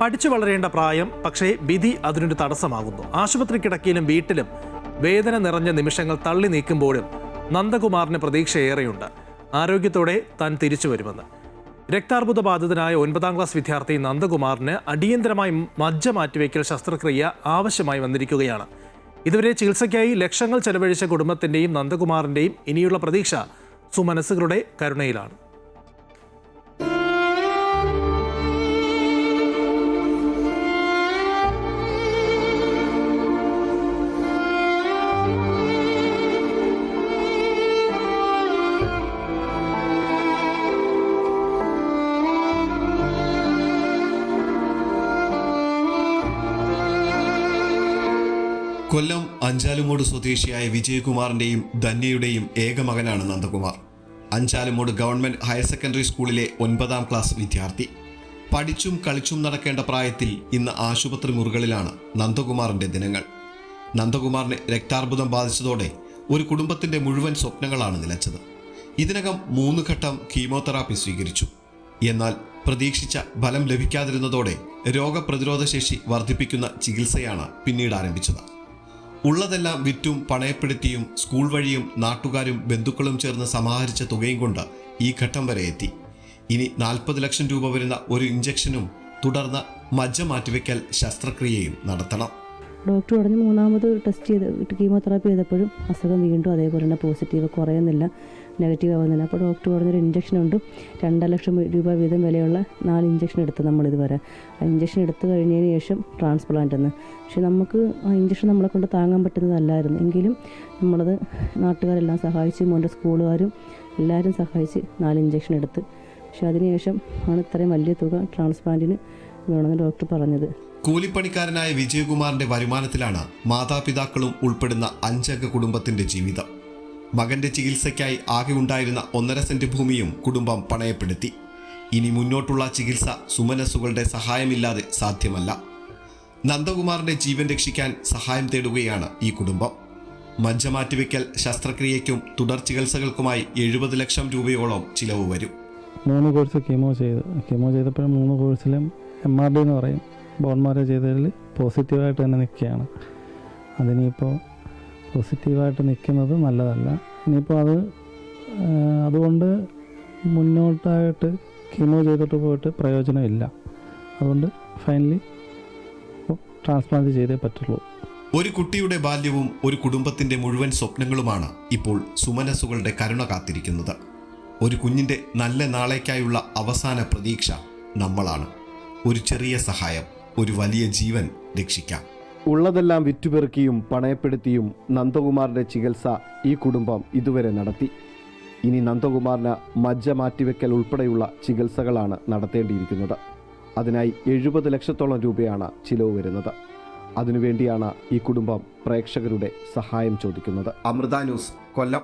പഠിച്ചു വളരേണ്ട പ്രായം, പക്ഷേ വിധി അതിനൊരു തടസ്സമാകുന്നു. ആശുപത്രി കിടക്കയിലും വീട്ടിലും വേദന നിറഞ്ഞ നിമിഷങ്ങൾ തള്ളി നീക്കുമ്പോഴും നന്ദകുമാറിന് പ്രതീക്ഷയേറെയുണ്ട്. ആരോഗ്യത്തോടെ താൻ തിരിച്ചു വരുമെന്ന്. രക്താർബുദ ബാധിതനായ 9ാം ക്ലാസ് വിദ്യാർത്ഥി നന്ദകുമാറിന് അടിയന്തരമായി മജ്ജ മാറ്റിവെക്കൽ ശസ്ത്രക്രിയ ആവശ്യമായി വന്നിരിക്കുകയാണ്. ഇതുവരെ ചികിത്സയ്ക്കായി ലക്ഷങ്ങൾ ചെലവഴിച്ച കുടുംബത്തിൻ്റെയും നന്ദകുമാറിൻ്റെയും ഇനിയുള്ള പ്രതീക്ഷ സുമനസ്സുകളുടെ കരുണയിലാണ്. കൊല്ലം അഞ്ചാലുമൂട് സ്വദേശിയായ വിജയകുമാറിന്റെയും ധന്യയുടെയും ഏക മകനാണ് Nandakumar. Anchalumoodu government higher secondary സ്കൂളിലെ 9ാം ക്ലാസ് വിദ്യാർത്ഥി. പഠിച്ചും കളിച്ചും നടക്കേണ്ട പ്രായത്തിൽ ഇന്ന് ആശുപത്രി മുറികളിലാണ് നന്ദകുമാറിന്റെ ദിനങ്ങൾ. നന്ദകുമാറിന് രക്താർബുദം ബാധിച്ചതോടെ ഒരു കുടുംബത്തിന്റെ മുഴുവൻ സ്വപ്നങ്ങളാണ് നിലച്ചത്. ഇതിനകം 3 ഘട്ടം കീമോതെറാപ്പി സ്വീകരിച്ചു. എന്നാൽ പ്രതീക്ഷിച്ച ഫലം ലഭിക്കാതിരുന്നതോടെ രോഗപ്രതിരോധ ശേഷി വർദ്ധിപ്പിക്കുന്ന ചികിത്സയാണ് പിന്നീട് ആരംഭിച്ചത്. ഉള്ളതെല്ലാം വിറ്റും പണയപ്പെടുത്തിയും സ്കൂൾ വഴിയും നാട്ടുകാരും ബന്ധുക്കളും ചേർന്ന് സമാഹരിച്ച തുകയും കൊണ്ട് ഈ ഘട്ടം വരെ എത്തി. ഇനി 40 ലക്ഷം രൂപ വരുന്ന ഒരു ഇഞ്ചക്ഷനും തുടർന്ന് മജ്ജ മാറ്റിവെക്കൽ ശസ്ത്രക്രിയയും നടത്തണം. ഡോക്ടർ പറഞ്ഞ് 3ാമത് ടെസ്റ്റ് ചെയ്ത് കീമോതെറാപ്പി ചെയ്തപ്പോഴും അസുഖം വീണ്ടും അതേപോലെ തന്നെ പോസിറ്റീവ്, കുറയുന്നില്ല, നെഗറ്റീവ് ആവുന്നില്ല. അപ്പോൾ ഡോക്ടർ പറഞ്ഞൊരു ഇഞ്ചക്ഷൻ ഉണ്ട്, 2 ലക്ഷം രൂപ വീതം വിലയുള്ള 4 ഇഞ്ചക്ഷൻ എടുത്ത് നമ്മളിതുവരെ. ആ ഇഞ്ചക്ഷൻ എടുത്തു കഴിഞ്ഞതിന് ശേഷം ട്രാൻസ്പ്ലാന്റ് എന്ന്. പക്ഷേ നമുക്ക് ആ ഇഞ്ചക്ഷൻ നമ്മളെ കൊണ്ട് താങ്ങാൻ പറ്റുന്നതല്ലായിരുന്നു. എങ്കിലും നമ്മളത് നാട്ടുകാരെല്ലാം സഹായിച്ച്, മോൻ്റെ സ്കൂളുകാരും എല്ലാവരും സഹായിച്ച് 4 ഇഞ്ചക്ഷൻ എടുത്ത്. പക്ഷേ അതിനുശേഷം ആണ് ഇത്രയും വലിയ തുക ട്രാൻസ്പ്ലാന്റിന് വേണമെന്ന് ഡോക്ടർ പറഞ്ഞത്. കൂലിപ്പണിക്കാരനായ വിജയകുമാറിന്റെ വരുമാനത്തിലാണ് മാതാപിതാക്കളും ഉൾപ്പെടുന്ന 5 അംഗ കുടുംബത്തിന്റെ ജീവിതം. മകന്റെ ചികിത്സയ്ക്കായി ആകെ ഉണ്ടായിരുന്ന 1.5 സെന്റ് ഭൂമിയും കുടുംബം പണയപ്പെടുത്തി. ഇനി മുന്നോട്ടുള്ള ചികിത്സ സുമനസ്സുകളുടെ സഹായമില്ലാതെ സാധ്യമല്ല. നന്ദകുമാറിന്റെ ജീവൻ രക്ഷിക്കാൻ സഹായം തേടുകയാണ് ഈ കുടുംബം. മജ്ജ മാറ്റിവെക്കൽ ശസ്ത്രക്രിയയ്ക്കും തുടർ ചികിത്സകൾക്കുമായി 70 ലക്ഷം രൂപയോളം ചിലവ് വരും. 3 കോഴ്സ് കീമോ ചെയ്തപ്പോഴും 3 കോഴ്സിലും MRD എന്ന് പറയും, ബോൺ മാരോ ചെയ്തതിൽ പോസിറ്റീവായിട്ട് തന്നെ നിൽക്കുകയാണ്. അതിനിപ്പോൾ പോസിറ്റീവായിട്ട് നിൽക്കുന്നത് നല്ലതല്ല. ഇനിയിപ്പോൾ അതുകൊണ്ട് മുന്നോട്ടായിട്ട് കീമോ ചെയ്തിട്ട് പോയിട്ട് പ്രയോജനമില്ല. അതുകൊണ്ട് ഫൈനലി ട്രാൻസ്പ്ലാന്റ് ചെയ്തേ പറ്റുള്ളൂ. ഒരു കുട്ടിയുടെ ബാല്യവും ഒരു കുടുംബത്തിന്റെ മുഴുവൻ സ്വപ്നങ്ങളുമാണ് ഇപ്പോൾ സുമനസ്സുകളുടെ കരുണ കാത്തിരിക്കുന്നത്. ഒരു കുഞ്ഞിന്റെ നല്ല നാളേക്കായുള്ള അവസാന പ്രതീക്ഷ നമ്മളാണ്. ഒരു ചെറിയ സഹായം ഒരു വലിയ ജീവൻ രക്ഷിക്കാം. ഉള്ളതെല്ലാം വിറ്റുപെറുക്കിയും പണയപ്പെടുത്തിയും നന്ദകുമാറിന്റെ ചികിത്സ ഈ കുടുംബം ഇതുവരെ നടത്തി. ഇനി നന്ദകുമാറിന് മജ്ജ മാറ്റിവെക്കൽ ഉൾപ്പെടെയുള്ള ചികിത്സകളാണ് നടത്തേണ്ടിയിരിക്കുന്നത്. അതിനായി 70 ലക്ഷത്തോളം രൂപയാണ് ചിലവ് വരുന്നത്. അതിനുവേണ്ടിയാണ് ഈ കുടുംബം പ്രേക്ഷകരുടെ സഹായം ചോദിക്കുന്നത്. അമൃത ന്യൂസ്, കൊല്ലം.